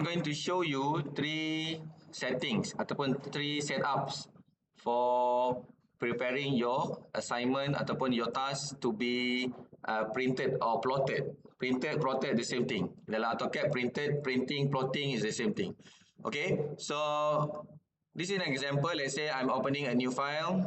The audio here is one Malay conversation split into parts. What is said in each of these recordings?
I'm going to show you 3 settings ataupun 3 setups for preparing your assignment ataupun your task to be printed or plotted. Printed, plotted, the same thing. Dalam AutoCAD, printed, printing, plotting is the same thing. Okay, so this is an example. Let's say I'm opening a new file.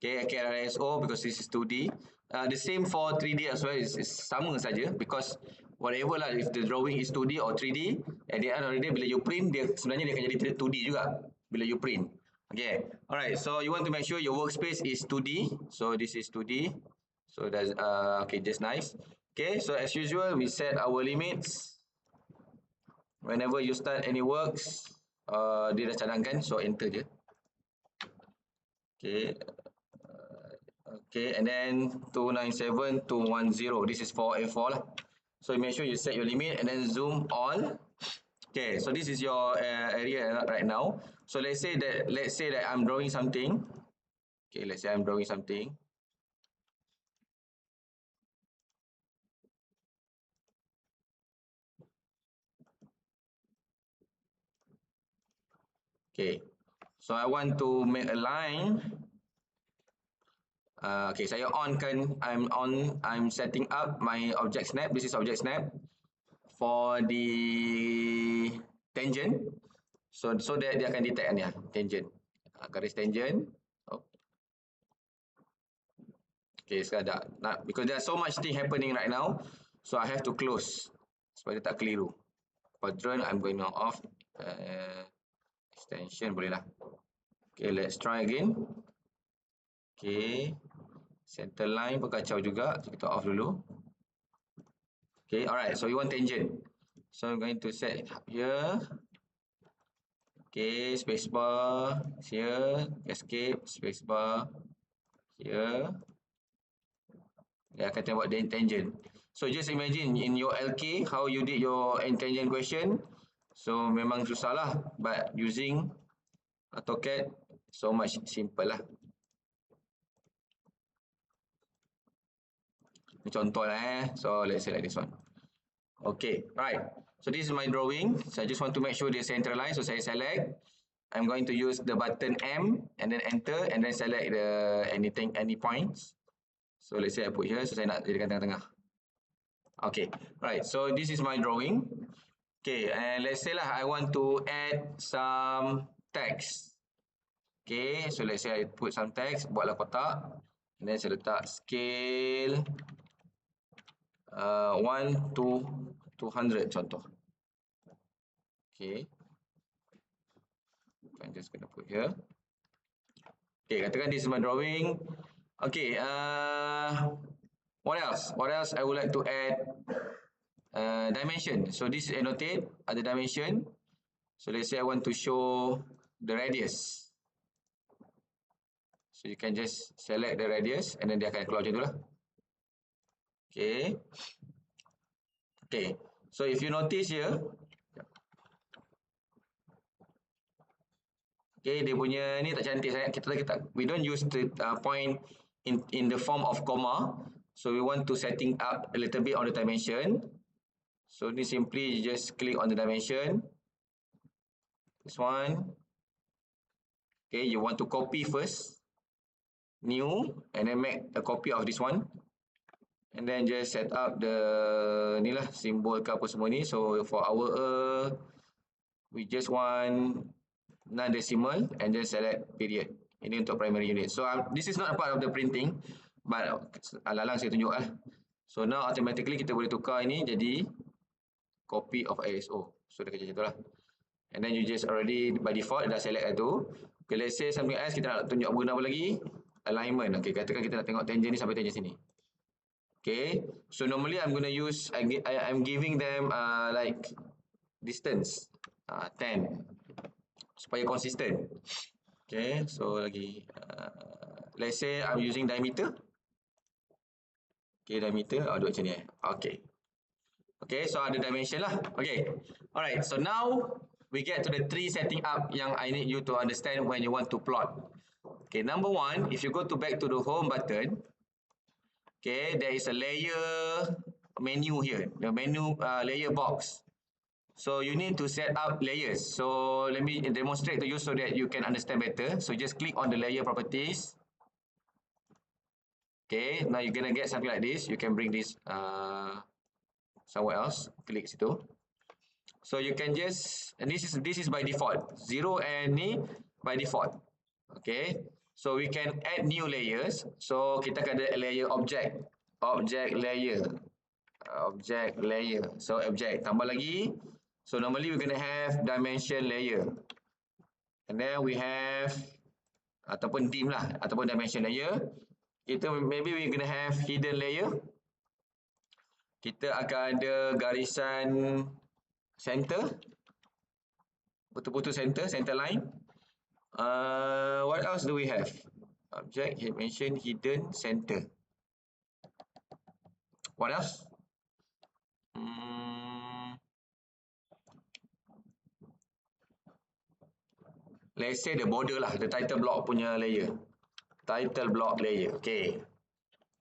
Okay, KRISO because this is 2D. The same for 3D as well, is sama saja because whatever lah, if the drawing is 2D or 3D, at the end of the day bila you print, dia sebenarnya dia akan jadi 2D juga bila you print. Okay, alright, so you want to make sure your workspace is 2D. So this is 2D. So that's okay, just nice. Okay, so as usual, we set our limits. Whenever you start any works, dia dah cadangkan, so enter je. Okay. Okay, and then 297 210. This is for A4 lah. So make sure you set your limit and then zoom all. Okay, so this is your area right now. So let's say that I'm drawing something. Okay, let's say I'm drawing something. Okay, so I want to make a line. Okay, saya on kan, I'm setting up my object snap. This is object snap for the tangent. So that dia akan detect kan ya, tangent. Garis tangent. Oh. Okay, sekarang dah, because there's so much thing happening right now, so I have to close supaya tak keliru. Quadrant, I'm going to off. Extension boleh lah. Okay, let's try again. Okay, center line pun kacau juga, so kita off dulu. Okay, alright, so we want tangent. So I'm going to set here. Okay, spacebar here, escape, spacebar here. Dia akan tembak tangent. So just imagine in your LK how you did your tangent question. So memang susah lah, but using AutoCAD so much simple lah. Ini contoh lah So let's say like this one. Okay, right. So this is my drawing. So I just want to make sure dia centralized. So saya select. I'm going to use the button M and then enter and then select the any points. So let's say I put here. So saya nak jadikan tengah-tengah. Okay, right. So this is my drawing. Okay, and let's say lah I want to add some text. Okay, so let's say I put some text, buatlah kotak. And then saya letak scale 1 to 200 contoh. Okay. I'm just gonna put here. Okay, katakan this is my drawing. Okay, what else? What else I would like to add? Dimension. So this is annotate, ada dimension. So let's say I want to show the radius. So you can just select the radius and then dia akan keluar macam tu lah. Okay. Okay. So if you notice here, okay, dia punya ni tak cantik sangat. We don't use the point in the form of comma. So we want to setting up a little bit on the dimension. So this simply you just click on the dimension. This one. Okay, you want to copy first. New and then make a copy of this one. And then just set up the ni lah simbol ke apa semua ni. So for our we just want non-decimal and just select period. Ini untuk primary unit. So this is not a part of the printing, but alalang saya tunjuk lah. So now automatically kita boleh tukar ini jadi copy of ISO. So dia kerja macam tu lah. And then you just already by default dah select itu. Okay, let's say something else kita nak tunjuk guna apa lagi? Alignment. Okay, katakan kita nak tengok tangent ni sampai tangent sini. Okay, so normally I'm gonna use, I'm giving them like distance 10 supaya konsisten. Okay, so lagi let's say I'm using diameter. Okay, diameter duduk macam ni Okay. Okay, so ada dimension lah. Okay, alright, so now we get to the 3 setting up yang I need you to understand when you want to plot. Okay, number 1, if you go back to the home button, okay, there is a layer menu here, the menu layer box. So you need to set up layers. So let me demonstrate to you so that you can understand better. So just click on the layer properties. Okay, now you're gonna get something like this. You can bring this somewhere else. Click situ. So you can just, and this is by default, 0 and ni by default. Okay, so we can add new layers. So kita akan ada layer object, object layer, object layer. So object tambah lagi. So normally we're gonna have dimension layer, and then we have ataupun dim lah, ataupun dimension layer. Kita maybe we're gonna have hidden layer. Kita akan ada garisan center, betul-betul center line. What else do we have? Object, dimension, hidden, center. What else? Let's say the border lah, the title block punya layer. Title block layer. Okay.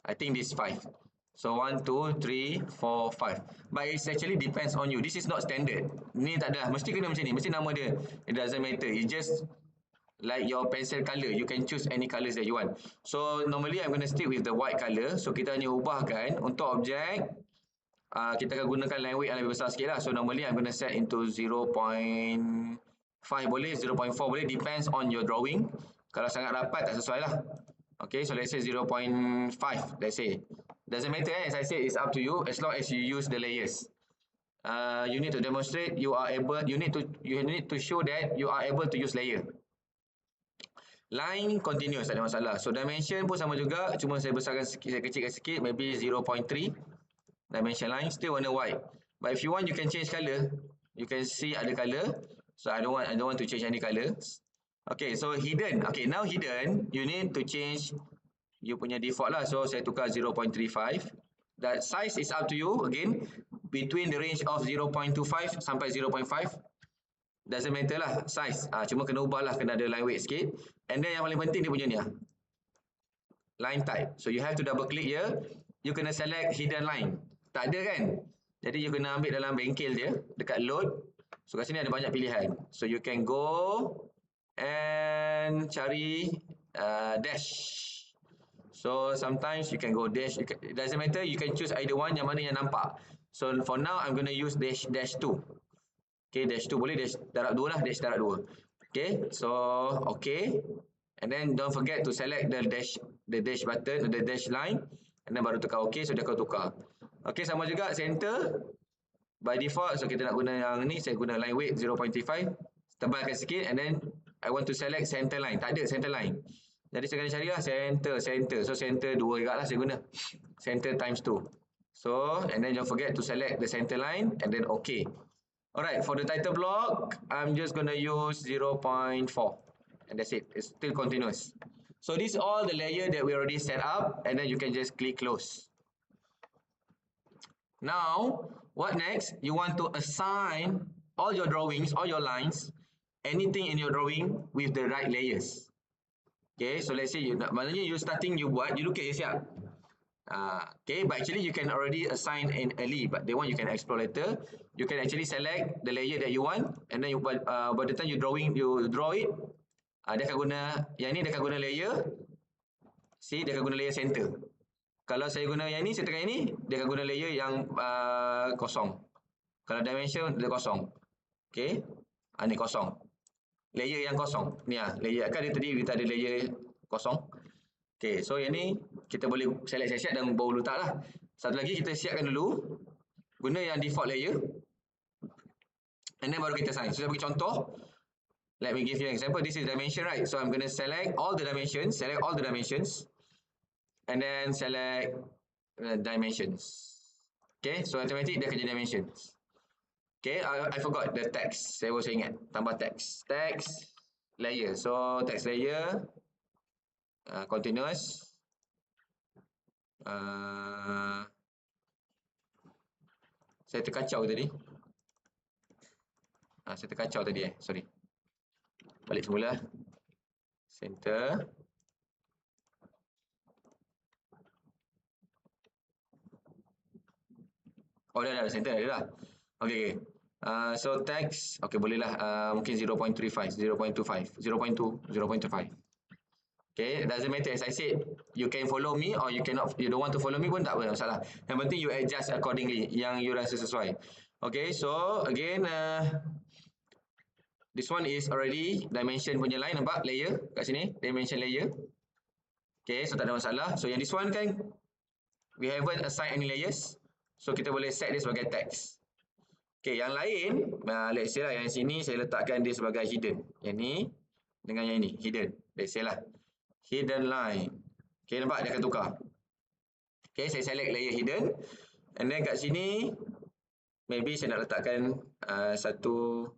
I think this 5. So 1, 2, 3, 4, 5. But it actually depends on you. This is not standard. Ni tak ada. Mesti kena macam ni. Mesti nama dia. It doesn't matter. It's just like your pencil color. You can choose any colors that you want. So normally I'm going to stick with the white color. So kita hanya ubahkan untuk objek. Kita akan gunakan line weight yang lebih besar sikit lah. So normally I'm going to set into 0.5 boleh, 0.4 boleh. Depends on your drawing. Kalau sangat rapat tak sesuai lah. Okay, so let's say 0.5. Let's say. Doesn't matter, as I said, it's up to you as long as you use the layers. You need to demonstrate you are able, you need to show that you are able to use layer. Line continuous, tak ada masalah. So dimension pun sama juga, cuma saya besarkan sikit, saya kecilkan sikit, maybe 0.3. Dimension line still warna white. But if you want, you can change color. You can see ada color. So I don't want to change any color. Okay, so hidden. Okay, now hidden, you need to change you punya default lah. So saya tukar 0.35. That size is up to you. Again, between the range of 0.25 sampai 0.5. Doesn't matter lah size. Cuma kena ubah lah, kena ada line weight sikit. And then yang paling penting dia punya ni lah. Line type. So you have to double click here. You kena select hidden line. Tak ada kan? Jadi you kena ambil dalam bengkel dia. Dekat load. So kat sini ada banyak pilihan. So you can go and cari dash. So sometimes you can go dash, it doesn't matter, you can choose either one, yang mana yang nampak. So for now I'm going to use dash 2. Okay, dash 2 boleh, dash darab 2 lah, dash darab 2. Okay, so okay. And then don't forget to select the dash button, the dash line, and then baru tukar okay, so dia akan tukar. Okay, sama juga center by default. So kita nak guna yang ni, saya guna line weight 0.35, tebalkan sikit, and then I want to select center line. Tak ada center line. Jadi saya kena carilah center. So center 2 juga lah saya guna. Center times 2. So, and then don't forget to select the center line and then okay. Alright, for the title block, I'm just going to use 0.4. And that's it. It's still continuous. So this is all the layer that we already set up, and then you can just click close. Now, what next? You want to assign all your drawings, all your lines, anything in your drawing with the right layers. Okay, so let's say maknanya you starting, you buat, you look at, you siap. Okay, but actually you can already assign in early, but the one you can explore later. You can actually select the layer that you want, and then you by the time you draw it, dia akan guna, yang ni dia akan guna layer. See, dia akan guna layer center. Kalau saya guna yang ni, saya tekan yang ni, dia akan guna layer yang kosong. Kalau dimension, dia kosong. Okay, ni kosong. Layer yang kosong. Ni lah, layer. Kan dia tadi kita ada layer kosong. Okay, so yang ni kita boleh select siap-siap dan baru letak lah. Satu lagi kita siapkan dulu. Guna yang default layer. And then baru kita assign. So saya bagi contoh. Let me give you an example. This is dimension, right? So I'm going to select all the dimensions. And then select dimensions. Okay, so automatic dia akan jadi dimensions. Okay, I forgot the text. Saya baru ingat. Tambah text. Text layer. So text layer continuous. Saya terkacau tadi. Saya terkacau tadi sorry. Balik semula. Center. Oh, dah center dah. Okay. So text, okay, boleh lah. Mungkin 0.35, 0.25, 0.2, 0.25. Okay, doesn't matter. As I said, you can follow me or you cannot. You don't want to follow me pun tak apa masalah. Yang penting you adjust accordingly yang you rasa sesuai. Okay, so again, this one is already dimension punya line, nampak layer kat sini, dimension layer. Okay, so tak ada masalah. So yang this one kan, we haven't assigned any layers. So kita boleh set dia sebagai text. Okay, yang lain, let's say lah yang sini saya letakkan dia sebagai hidden. Yang ni dengan yang ini, hidden. Let's say lah. Hidden line. Okay, nampak dia akan tukar. Okay, saya select layer hidden. And then kat sini, maybe saya nak letakkan satu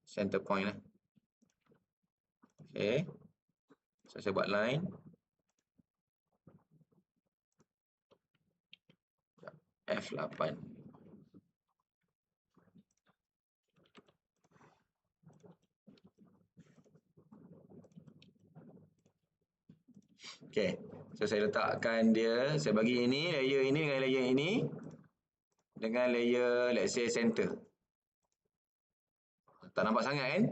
center point lah. Okay. So saya buat line. F8. Okay. So saya letakkan dia, saya bagi ini, layer ini dengan layer ini. Dengan layer, let's say center. Tak nampak sangat kan?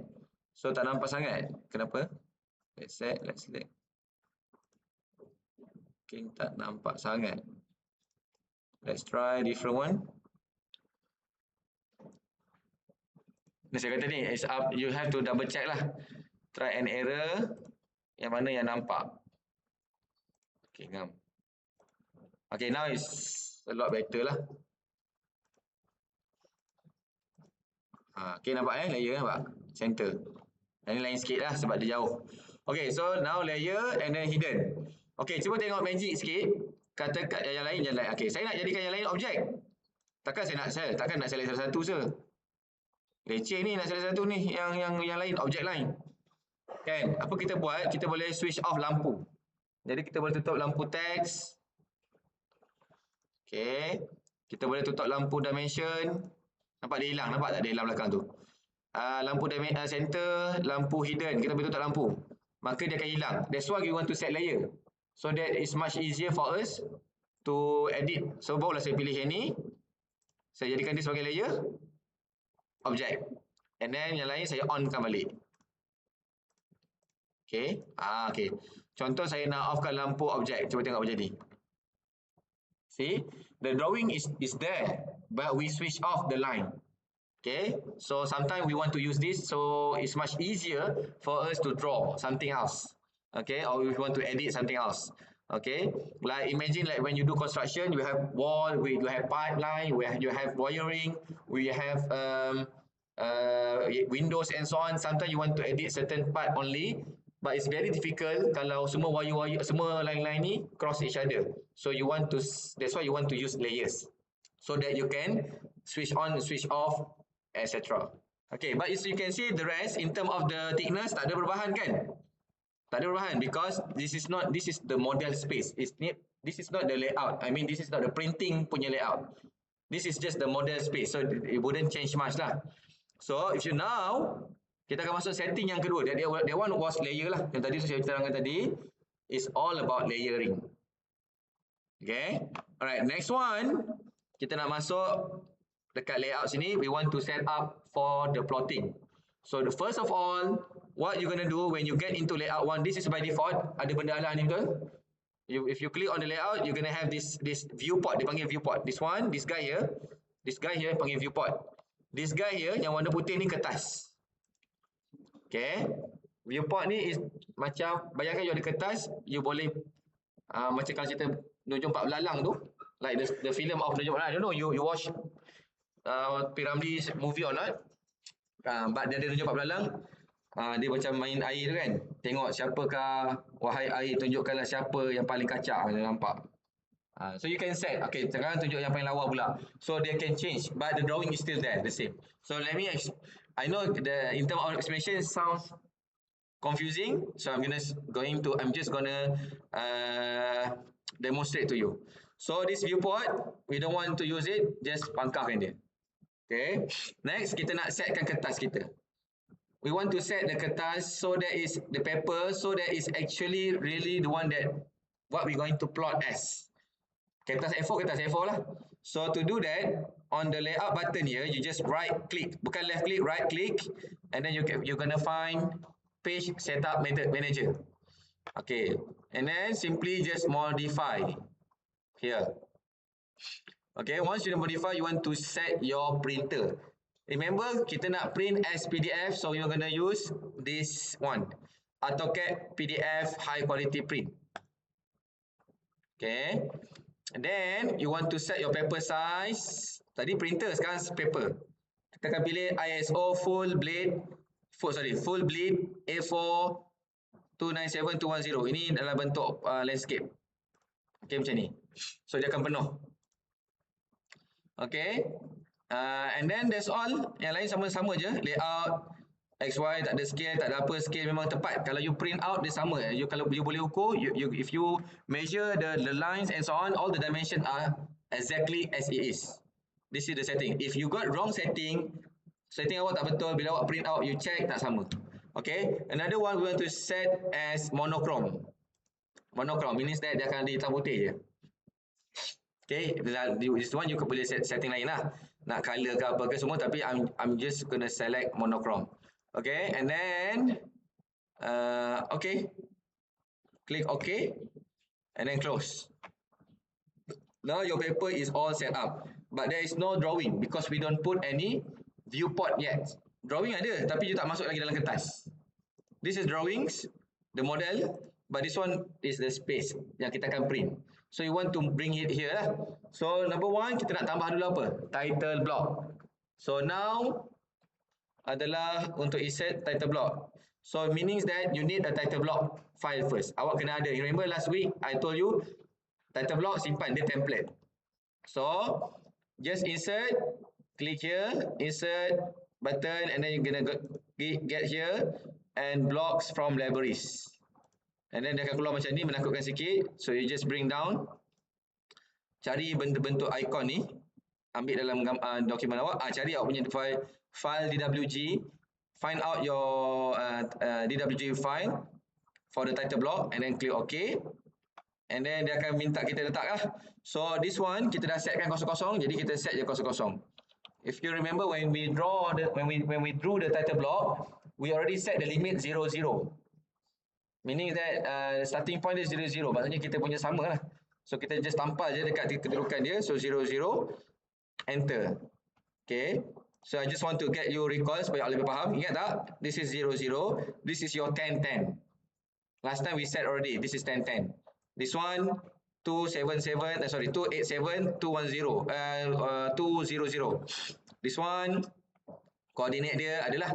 So tak nampak sangat. Kenapa? Let's select. Mungkin tak nampak sangat. Let's try different one. Nah, saya kata ni, it's up, you have to double check lah. Try and error. Yang mana yang nampak. Okay, ngam. Okay, now it's a lot better lah. Okay, nampak layer nampak? Center. Ini lain sikit lah sebab dia jauh. Okay, so now layer and then hidden. Okay, cuba tengok magic sikit. Kata kat yang lain. Okay, saya nak jadikan yang lain objek. Takkan saya nak select salah satu je. Leceh ni nak select satu ni. Yang lain, objek lain. Kan? Apa kita buat? Kita boleh switch off lampu. Jadi kita boleh tutup lampu teks. Okay. Kita boleh tutup lampu dimension. Nampak dia hilang? Nampak tak dia hilang belakang tu? Lampu center, lampu hidden. Kita boleh tutup lampu. Maka dia akan hilang. That's why we want to set layer. So that is much easier for us to edit. So barulah saya pilih yang ni. Saya jadikan dia sebagai layer. Objek. And then yang lain saya onkan balik. Okay. Okay. Contoh saya nak offkan lampu objek. Cuba tengok apa jadi. See? The drawing is there. But we switch off the line. Okay. So sometimes we want to use this. So it's much easier for us to draw something else. Okay. Or we want to edit something else. Okay. Like imagine like when you do construction, you have wall, you have pipeline, you have wiring, we have windows and so on. Sometimes you want to edit certain part only. But it's very difficult kalau semua wire-wire, semua line-line ni cross each other. So you want to, that's why you want to use layers. So that you can switch on, switch off, etc. Okay, but as you can see the rest in terms of the thickness tak ada perubahan kan? Tak ada perubahan because this is the model space. This is not the layout. I mean this is not the printing punya layout. This is just the model space. So it wouldn't change much lah. So if you now kita akan masuk setting yang kedua. That one was layer lah. Yang tadi saya terangkan tadi is all about layering. Okay. Alright, next one kita nak masuk dekat layout sini. We want to set up for the plotting. So the first of all, what you gonna do when you get into layout one, this is by default. Ada benda alah ni betul? If you click on the layout, you're gonna have this viewport. Dia panggil viewport. This one, this guy here panggil viewport. This guy here yang warna putih ni kertas. Okay. Viewport ni is macam, bayangkan you ada kertas, you boleh macam kalau cerita Nujum Pak Belalang tu, like the film of Nujum Pak Belalang. I don't know you watch Piramli's movie or not. But dia ada Nujum Pak Belalang. Dia macam main air tu kan. Tengok siapakah, wahai air, tunjukkanlah siapa yang paling kacak. Nampak. So you can set. Okay, sekarang tunjuk yang paling lawa pula. So they can change, but the drawing is still there, the same. So let me, I know the in terms of explanation sounds confusing. So I'm just gonna demonstrate to you. So this viewport, we don't want to use it, just pangkahkan dia. Okay. Next, kita nak setkan kertas kita. We want to set the kertas so that is the paper, so that is actually really the one that what we're going to plot as. Kertas A4, kertas A4 lah. So to do that, on the layout button here, you just right click, bukan left click, right click, and then you're gonna find page setup method manager. Okay, and then simply just modify here. Okay, once you modify, you want to set your printer. Remember, kita nak print as PDF, so you're gonna use this one, AutoCAD PDF high quality print. Okay, and then you want to set your paper size. Tadi printer, sekarang paper. Kita akan pilih ISO full bleed A4 297210. Ini dalam bentuk landscape. Okay, macam ni. So dia akan penuh. Okay, and then that's all. Yang lain sama-sama je. Layout, XY tak ada scale, tak ada apa, scale memang tepat. Kalau you print out dia sama. Kalau you boleh ukur, if you measure the lines and so on, all the dimensions are exactly as it is. This is the setting. If you got wrong setting awak tak betul, bila awak print out, you check tak sama. Okay, another one we want to set as monochrome. Monochrome means that dia akan ada hitam putih je. Okay, this one you boleh set setting lain lah. Nak color ke apa ke semua, tapi I'm just gonna select monochrome. Okay, and then okay, click OK, and then close. Now your paper is all set up, but there is no drawing because we don't put any viewport yet. Drawing ada, tapi you tak masuk lagi dalam kertas. This is drawings, the model, but this one is the space yang kita akan print. So you want to bring it here lah. So number one, kita nak tambah dulu apa? Title block. So now adalah untuk insert title block. So meaning that you need a title block file first. Awak kena ada. You remember last week I told you title block simpan dia template. So just insert, click here, insert button, and then you're gonna get here and blocks from libraries. And then dia akan keluar macam ni, menakutkan sikit. So you just bring down, cari bentuk icon ni, ambil dalam dokumen awak, cari awak punya file DWG, find out your DWG file for the title block, and then click OK. And then dia akan minta kita letak lah. So this one kita dah setkan kosong-kosong, jadi kita set je kosong-kosong. If you remember when we drew the title block, we already set the limit 0, 0. Meaning that starting point is 0, 0. Maksudnya kita punya sama lah. So kita just tampal je dekat kedudukan dia. So 0, 0, enter. Okay. So I just want to get you recall supaya awak lebih faham. Ingat tak? This is 0, 0. This is your 10, 10. Last time we set already. This is 10, 10. This one 277, 287, 210, 200. This one coordinate dia adalah.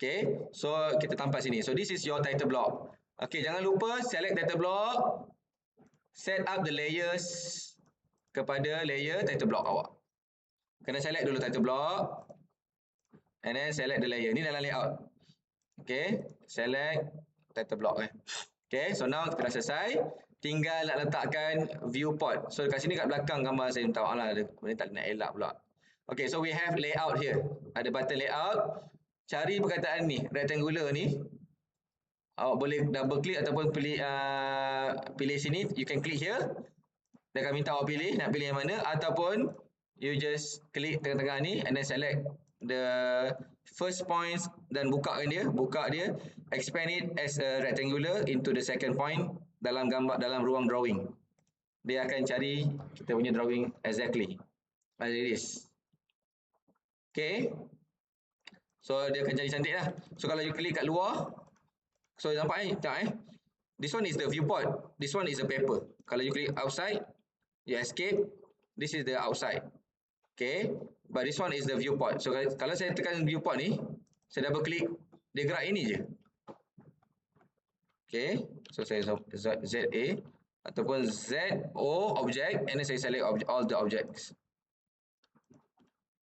Okay. So kita tampal sini. So this is your title block. Okay, jangan lupa select title block, set up the layers kepada layer title block awak. Kena select dulu title block, and then select the layer. Ni dalam layout. Okay, select title block. Okay, so now kita dah selesai. Tinggal nak letakkan viewport. So kat sini kat belakang gambar saya minta maaf lah, benda tak nak elak pula. Okay, so we have layout here. Ada button layout. Cari perkataan ni, rectangular ni. Awak boleh double click ataupun pilih sini. You can click here. Dia akan minta awak pilih, nak pilih yang mana. Ataupun you just klik tengah-tengah ni and then select the first points dan buka dia, expand it as a rectangular into the second point dalam gambar, dalam ruang drawing. Dia akan cari kita punya drawing exactly as it is. Okay. So dia akan jadi cantik lah. So kalau you klik kat luar, so nampak this one is the viewport, this one is the paper. Kalau you click outside, you escape, this is the outside. Okay, but this one is the viewport. So kalau saya tekan viewport ni, saya double click, dia gerak ini je. Okay, so saya ZA ataupun ZO object, and then saya select all the objects.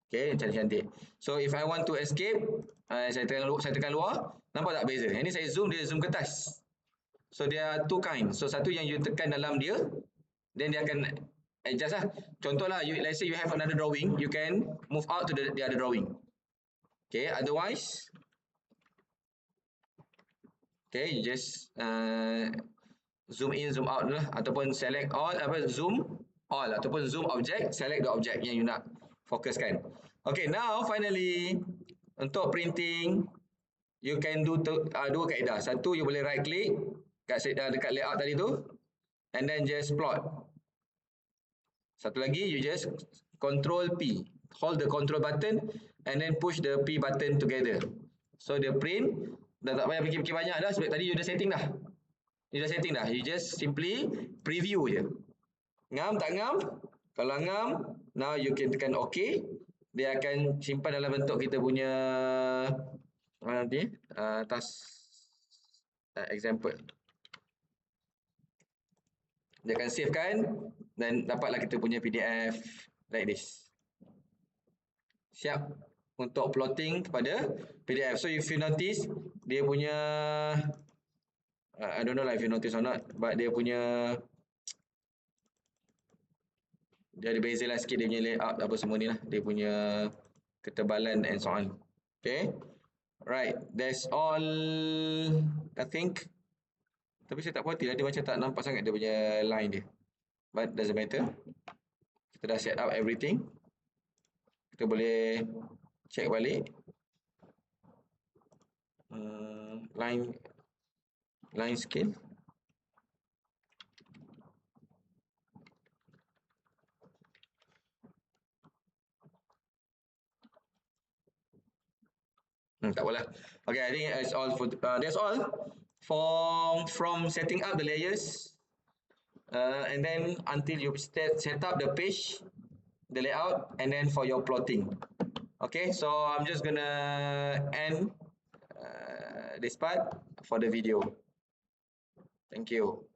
Okay, cantik-cantik. So if I want to escape, saya tekan luar, nampak tak beza? Ini saya zoom, dia zoom ke atas. So there are two kinds. So satu yang you tekan dalam dia, then dia akan adjust lah. Contohlah, let's say you have another drawing, you can move out to the other drawing. Okay, otherwise, okay, you just zoom in, zoom out lah, ataupun select all, zoom, all ataupun zoom object, select the object yang you nak fokuskan. Okay, now finally untuk printing you can do dua kaedah. Satu, you boleh right click dekat layout tadi tu and then just plot. Satu lagi, you just control P, hold the control button and then push the P button together. So the print dah tak payah fikir-fikir banyak dah sebab tadi you dah setting dah. You just simply preview je. Ngam tak ngam? Kalau ngam, now you can tekan OK. Dia akan simpan dalam bentuk kita punya task example. Dia akan savekan dan dapatlah kita punya PDF like this. Siap untuk plotting kepada PDF. So if you notice, dia punya I don't know if you notice or not, but dia punya dia ada beza lah sikit dia punya layout apa semua ni lah. Dia punya ketebalan and so on. Okay. Right. That's all I think. Tapi saya tak puas hati lah. Dia macam tak nampak sangat dia punya line dia. But doesn't matter. Kita dah set up everything. Kita boleh check balik. Line scale. Tak apalah. Okay, I think that's all for that's all from setting up the layers and then until you set up the page, the layout, and then for your plotting. Okay, so I'm just gonna end this part for the video. Thank you.